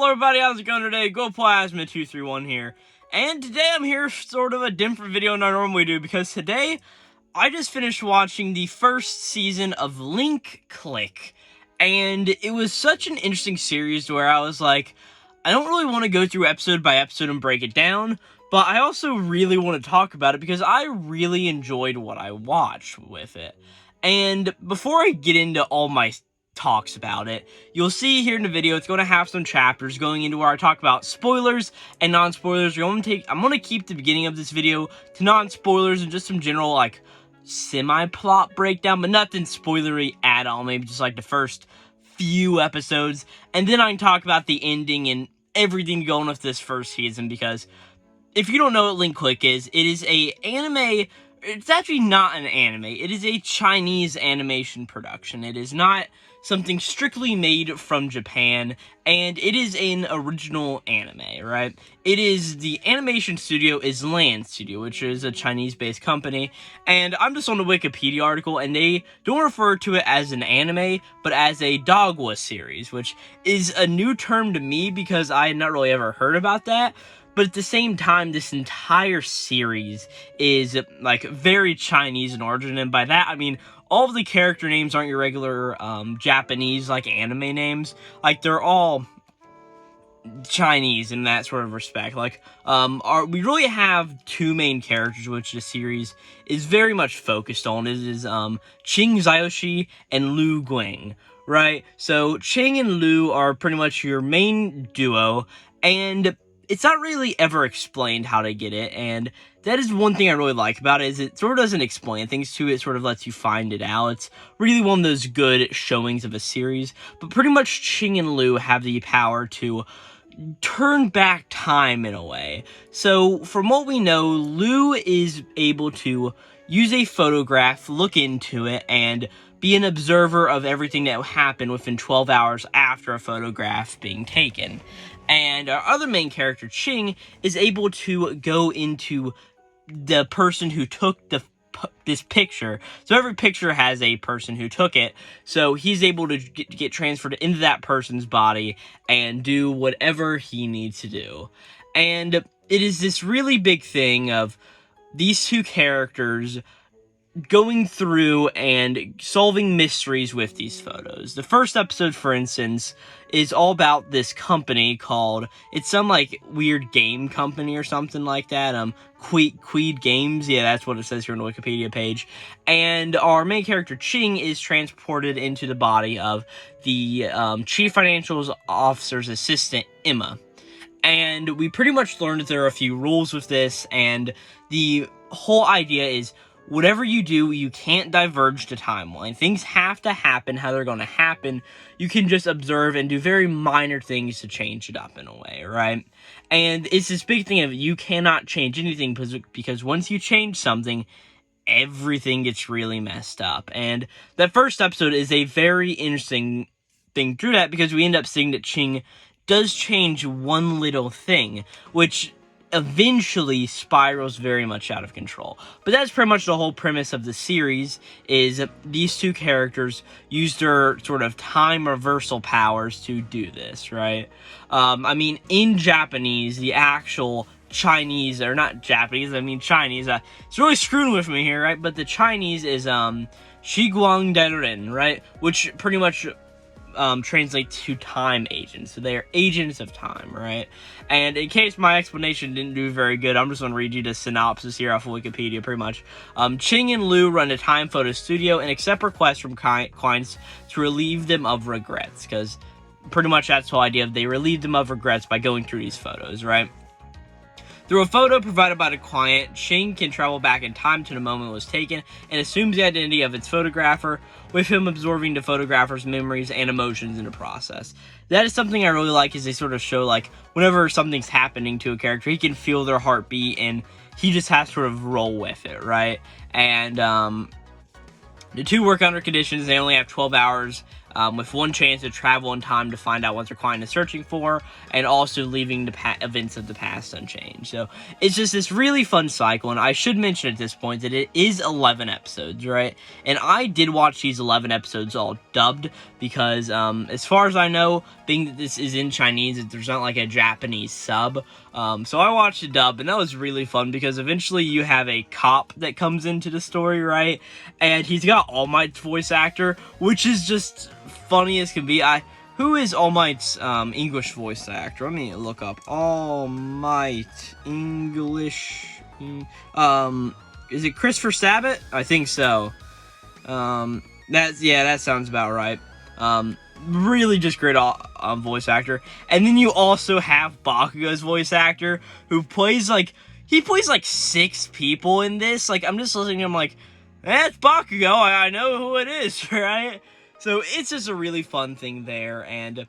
Hello everybody, how's it going today? GoPlasma231 here. And today I'm here sort of a different video than I normally do because today I just finished watching the first season of Link Click. And it was such an interesting series where I was like, I don't really want to go through episode by episode and break it down, but I also really want to talk about it because I really enjoyed what I watched with it. And before I get into all my talks about it, you'll see here in the video it's going to have some chapters going into where I talk about spoilers and non-spoilers. I'm going to keep the beginning of this video to non-spoilers and just some general like semi-plot breakdown, but nothing spoilery at all, maybe just like the first few episodes, and then I can talk about the ending and everything going with this first season. Because if you don't know what Link Click is, it is a anime. It's actually not an anime. It is a Chinese animation production. It is not something strictly made from Japan, and it is an original anime, right? It is, the animation studio is Land Studio, which is a Chinese-based company, and I'm just on the Wikipedia article, and they don't refer to it as an anime, but as a dogwa series, which is a new term to me because I had not really ever heard about that. But at the same time, this entire series is, like, very Chinese in origin, and by that, I mean, all of the character names aren't your regular, Japanese, like, anime names. Like, they're all Chinese in that sort of respect. Like, we really have two main characters, which the series is very much focused on. It is, Qing Xiaoxi and Lu Guang, right? So, Qing and Lu are pretty much your main duo, and it's not really ever explained how to get it, and that is one thing I really like about it, is it sort of doesn't explain things to it, sort of lets you find it out. It's really one of those good showings of a series, but pretty much Qing and Lu have the power to turn back time in a way. So, from what we know, Lu is able to use a photograph, look into it, and be an observer of everything that happened within 12 hours after a photograph being taken. And our other main character, Qing, is able to go into the person who took this picture. So every picture has a person who took it, so he's able to get transferred into that person's body and do whatever he needs to do. And it is this really big thing of these two characters going through and solving mysteries with these photos. The first episode, for instance, is all about this company called, it's some like weird game company or something like that, Queed Games, yeah, that's what it says here on the Wikipedia page. And our main character, Qing, is transported into the body of the Chief Financial Officer's assistant, Emma. And we pretty much learned that there are a few rules with this, and the whole idea is, whatever you do, you can't diverge the timeline. Things have to happen how they're going to happen. You can just observe and do very minor things to change it up in a way, right? And it's this big thing of you cannot change anything because once you change something, everything gets really messed up. And that first episode is a very interesting thing through that because we end up seeing that Qing does change one little thing, which eventually spirals very much out of control. But that's pretty much the whole premise of the series, is these two characters use their sort of time reversal powers to do this, right? I mean, in Japanese, the actual Chinese, or not Japanese, I mean Chinese, it's really screwing with me here, right? But the Chinese is, Shíguāng Dàilǐrén, right? Which pretty much translate to time agents. So they are agents of time, right? And in case my explanation didn't do very good, I'm just going to read you the synopsis here off of Wikipedia, pretty much. Qing and Lu run a time photo studio and accept requests from clients to relieve them of regrets, because pretty much that's the whole idea of they relieve them of regrets by going through these photos, right? Through a photo provided by the client, Qing can travel back in time to the moment it was taken and assumes the identity of its photographer, with him absorbing the photographer's memories and emotions in the process. That is something I really like, is they sort of show, like, whenever something's happening to a character, he can feel their heartbeat, and he just has to sort of roll with it, right? And, the two work under conditions. They only have 12 hours with one chance to travel in time to find out what Ocarina is searching for, and also leaving the events of the past unchanged. So it's just this really fun cycle, and I should mention at this point that it is 11 episodes, right? And I did watch these 11 episodes all dubbed, because as far as I know, being that this is in Chinese, there's not like a Japanese sub. So I watched the dub, and that was really fun, because eventually you have a cop that comes into the story, right? And he's got All Might's voice actor, which is just funny as can be. Who is All Might's English voice actor? Let me look up. All Might English. Is it Christopher Sabat? I think so. That sounds about right. Really just great voice actor. And then you also have Bakugo's voice actor, who plays like 6 people in this. Like, I'm just listening to him like, it's Bakugo, I know who it is, right? So it's just a really fun thing there. And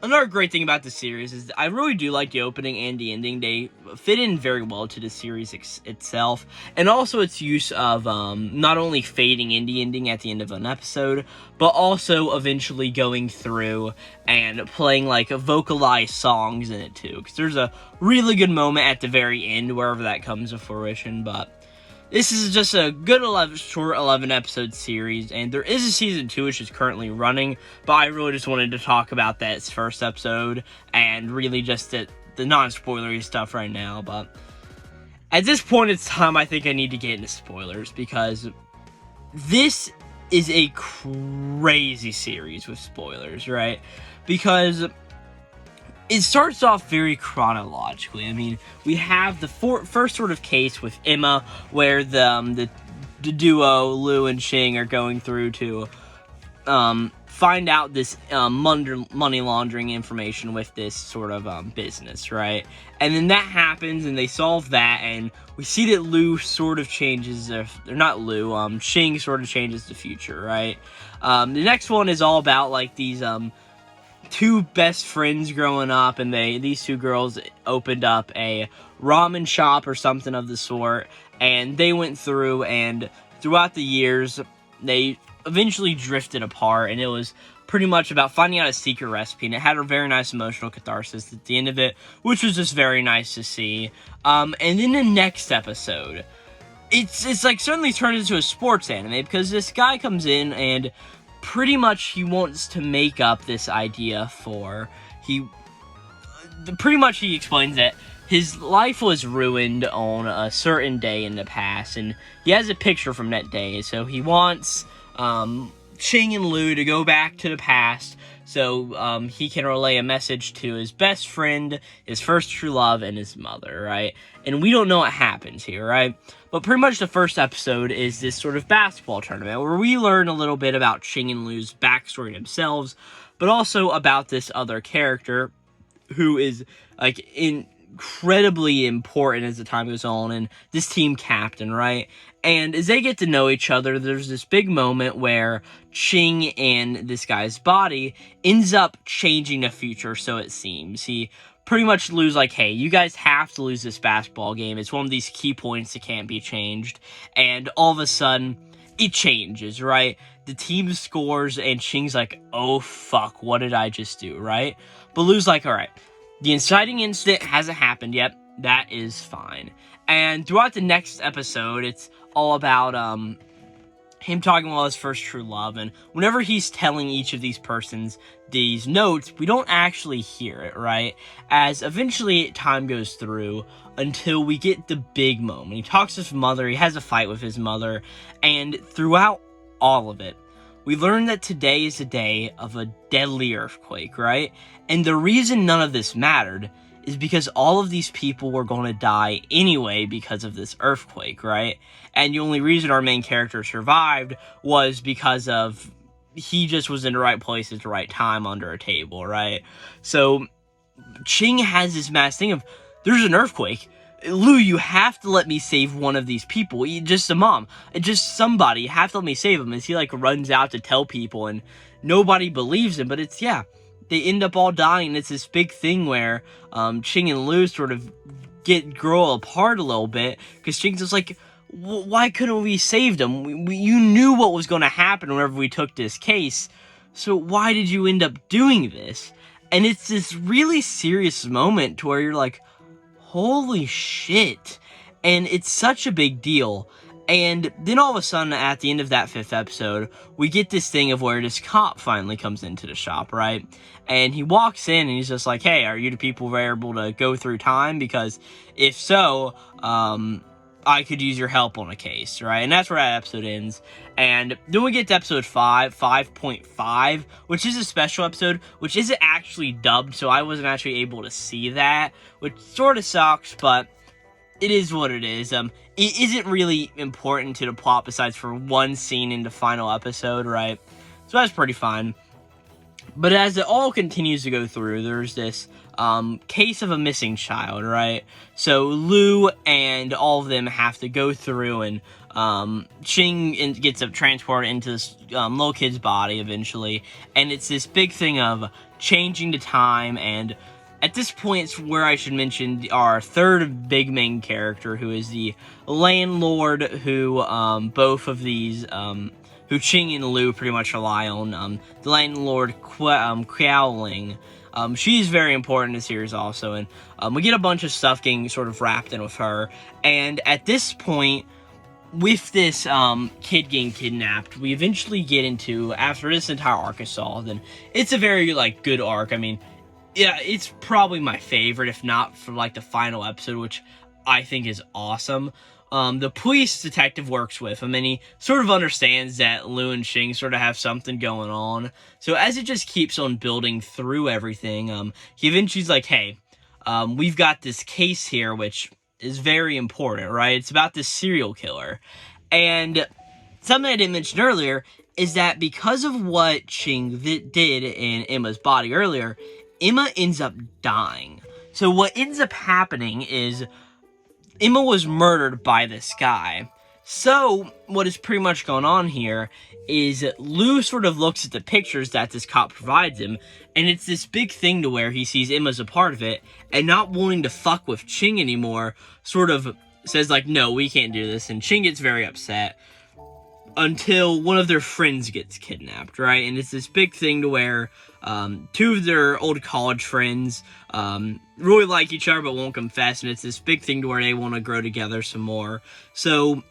another great thing about the series is I really do like the opening and the ending. They fit in very well to the series itself, and also its use of not only fading in the ending at the end of an episode, but also eventually going through and playing like vocalized songs in it too, because there's a really good moment at the very end wherever that comes to fruition. But this is just a good short 11 episode series, and there is a season 2 which is currently running, but I really just wanted to talk about that first episode and really just the non-spoilery stuff right now. But at this point in time, I think I need to get into spoilers, because this is a crazy series with spoilers, right? Because it starts off very chronologically. I mean, we have the first sort of case with Emma, where the duo, Lu and Shíguāng, are going through to find out this money laundering information with this sort of business, right? And then that happens, and they solve that, and we see that Lu sort of changes, Shíguāng sort of changes the future, right? The next one is all about, like, these two best friends growing up, and these two girls opened up a ramen shop or something of the sort, and they went through, and throughout the years they eventually drifted apart, and it was pretty much about finding out a secret recipe, and it had a very nice emotional catharsis at the end of it, which was just very nice to see. And in the next episode, it's like suddenly turned into a sports anime, because this guy comes in and pretty much he wants to make up this idea he explains that his life was ruined on a certain day in the past, and he has a picture from that day, so he wants Shíguāng and Lu to go back to the past so he can relay a message to his best friend, his first true love, and his mother, right? And we don't know what happens here, right? But pretty much the first episode is this sort of basketball tournament where we learn a little bit about Shíguāng and Lu's backstory themselves, but also about this other character who is, like, incredibly important as the time goes on, and this team captain, right? And as they get to know each other, there's this big moment where Shíguāng and this guy's body ends up changing the future, so it seems. He pretty much lose, like, hey, you guys have to lose this basketball game. It's one of these key points that can't be changed. And all of a sudden, it changes, right? The team scores, and Shíguāng's like, oh, fuck, what did I just do, right? But Lu's like, all right, the inciting incident hasn't happened yet. That is fine. And throughout the next episode, it's all about him talking about his first true love, and whenever he's telling each of these persons these notes, we don't actually hear it, right? As eventually time goes through until we get the big moment. He talks to his mother, he has a fight with his mother, and throughout all of it, we learn that today is a day of a deadly earthquake, right? And the reason none of this mattered is because all of these people were going to die anyway because of this earthquake, right? And the only reason our main character survived was because of he just was in the right place at the right time under a table, right? So Shíguāng has this mass thing of, there's an earthquake. Lu, you have to let me save one of these people. Just a mom. Just somebody. You have to let me save him. As he, like, runs out to tell people, and nobody believes him. But it's, yeah, they end up all dying. It's this big thing where Shíguāng and Lu sort of grow apart a little bit, because Shíguāng's just like, why couldn't we save them? You knew what was going to happen whenever we took this case, so why did you end up doing this? And it's this really serious moment to where you're like, holy shit. And it's such a big deal. And then all of a sudden, at the end of that 5th episode, we get this thing of where this cop finally comes into the shop, right? And he walks in and he's just like, hey, are you the people who are able to go through time? Because if so, I could use your help on a case, right? And that's where that episode ends. And then we get to episode 5.5, which is a special episode, which isn't actually dubbed, so I wasn't actually able to see that, which sort of sucks, but it is what it is. It isn't really important to the plot besides for one scene in the final episode, right? So that's pretty fine. But as it all continues to go through, there's this case of a missing child, right? So Lou and all of them have to go through, and Ching gets transported into this little kid's body eventually, and it's this big thing of changing the time. And at this point, it's where I should mention our third big main character, who is the landlord, who both of these who Ching and Lu pretty much rely on. The landlord Qiaoling. She's very important in the series also, and we get a bunch of stuff getting sort of wrapped in with her. And at this point, with this kid getting kidnapped, we eventually get into, after this entire arc is solved, and it's a very, like, good arc. I mean, yeah, it's probably my favorite, if not for, like, the final episode, which I think is awesome. The police detective works with him, and he sort of understands that Lu and Ching sort of have something going on. So as it just keeps on building through everything, he eventually's like, hey, we've got this case here, which is very important, right? It's about this serial killer. And something I didn't mention earlier is that because of what Ching did in Emma's body earlier, Emma ends up dying. So what ends up happening is Emma was murdered by this guy. So what is pretty much going on here is Lou sort of looks at the pictures that this cop provides him, and it's this big thing to where he sees Emma's a part of it, and not wanting to fuck with Ching anymore, sort of says like, no, we can't do this, and Ching gets very upset until one of their friends gets kidnapped, right? And it's this big thing to where two of their old college friends really like each other but won't confess, and it's this big thing to where they want to grow together some more. So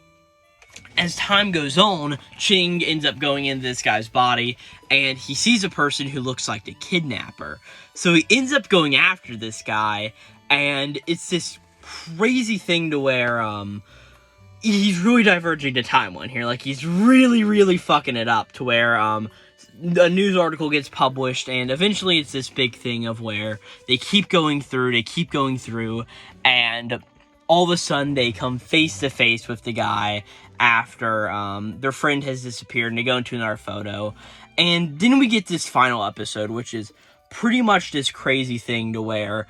as time goes on, Ching ends up going into this guy's body, and he sees a person who looks like the kidnapper. So he ends up going after this guy, and it's this crazy thing to where he's really diverging the timeline here. Like, he's really, really fucking it up to where a news article gets published, and eventually it's this big thing of where they keep going through, and all of a sudden they come face to face with the guy after their friend has disappeared, and they go into another photo. And then we get this final episode, which is pretty much this crazy thing to where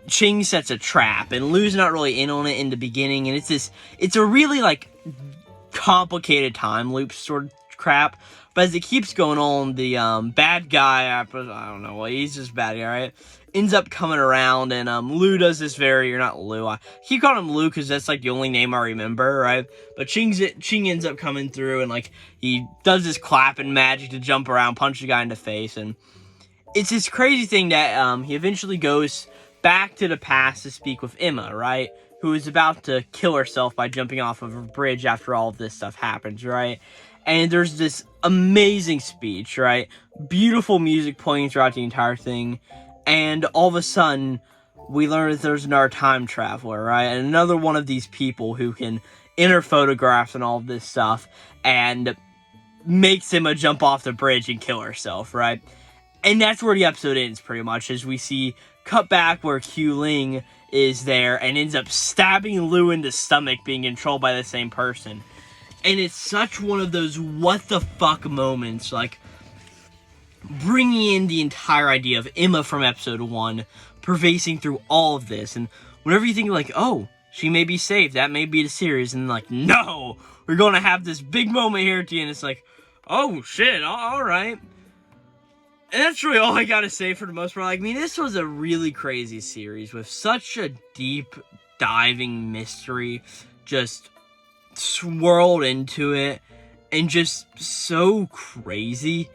Ching sets a trap, and Lu's not really in on it in the beginning, and it's a really, like, complicated time loop sort of crap. But as it keeps going on, the bad guy, I don't know, well, he's just bad guy, right? Ends up coming around, and Lu does this or not Lu, I keep calling him Lu because that's, like, the only name I remember, right? But Ching ends up coming through, and, like, he does this clapping magic to jump around, punch the guy in the face, and it's this crazy thing that he eventually goes back to the past to speak with Emma, right? Who is about to kill herself by jumping off of a bridge after all of this stuff happens, right? And there's this amazing speech, right? Beautiful music playing throughout the entire thing. And all of a sudden, we learn that there's another time traveler, right? And another one of these people who can enter photographs and all of this stuff and makes Emma jump off the bridge and kill herself, right? And that's where the episode ends, pretty much, as we see cut back where Q Ling is there and ends up stabbing Lu in the stomach, being controlled by the same person. And it's such one of those what the fuck moments, like, bringing in the entire idea of Emma from episode 1, pervasing through all of this. And whenever you think, like, oh, she may be safe, that may be the series, and like, no, we're going to have this big moment here at the end. It's like, oh, shit, alright. And that's really all I gotta say for the most part. Like, I mean, this was a really crazy series with such a deep diving mystery just swirled into it. and just so crazy.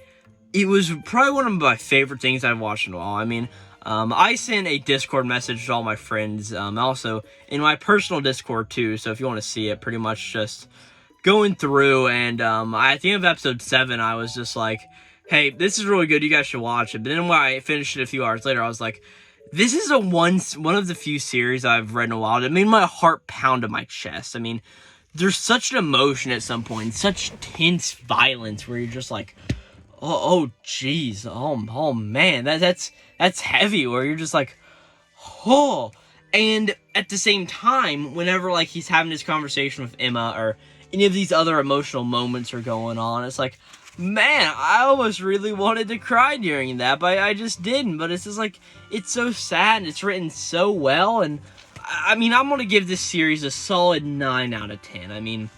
It was probably one of my favorite things I've watched in a while. I mean, I sent a Discord message to all my friends, also in my personal Discord too, so if you want to see it, pretty much just going through, and at the end of episode 7, I was just like, hey, this is really good, you guys should watch it. But then when I finished it a few hours later, I was like, this is one of the few series I've read in a while that made my heart pound in my chest. I mean, there's such an emotion at some point, such tense violence where you're just like, oh, jeez, oh man, that's heavy. Where you're just like, oh, and at the same time, whenever like he's having this conversation with Emma or any of these other emotional moments are going on, it's like, man, I almost really wanted to cry during that, but I just didn't. But it's just like, it's so sad, and it's written so well, and I mean, I'm going to give this series a solid 9 out of 10. I mean,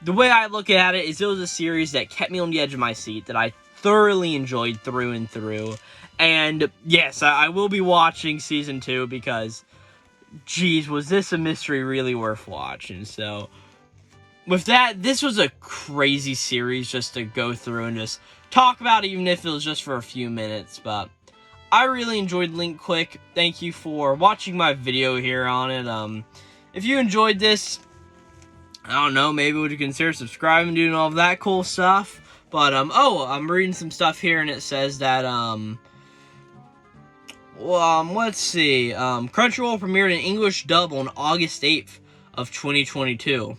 the way I look at it is it was a series that kept me on the edge of my seat, that I thoroughly enjoyed through and through. And yes, I will be watching Season 2 because, geez, was this a mystery really worth watching? So, with that, this was a crazy series just to go through and just talk about, even if it was just for a few minutes. But I really enjoyed Link Quick. Thank you for watching my video here on it. If you enjoyed this, I don't know, maybe would you consider subscribing and doing all of that cool stuff? But, I'm reading some stuff here, and it says that, let's see, Crunchyroll premiered an English dub on August 8th of 2022.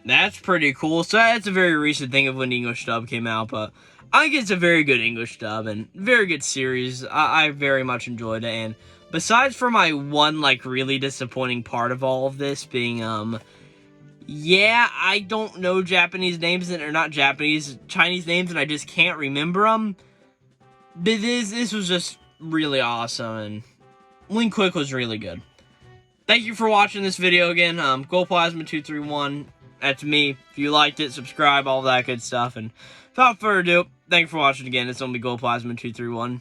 That's pretty cool. So that's a very recent thing of when the English dub came out, but I think it's a very good English dub and very good series. I very much enjoyed it, and besides for my one, like, really disappointing part of all of this being, yeah, I don't know Japanese names, or not Japanese, Chinese names, and I just can't remember them. But this was just really awesome, and Link Quick was really good. Thank you for watching this video again. GoldPlasma231, that's me. If you liked it, subscribe, all that good stuff. And without further ado, thank you for watching again. It's only GoldPlasma231.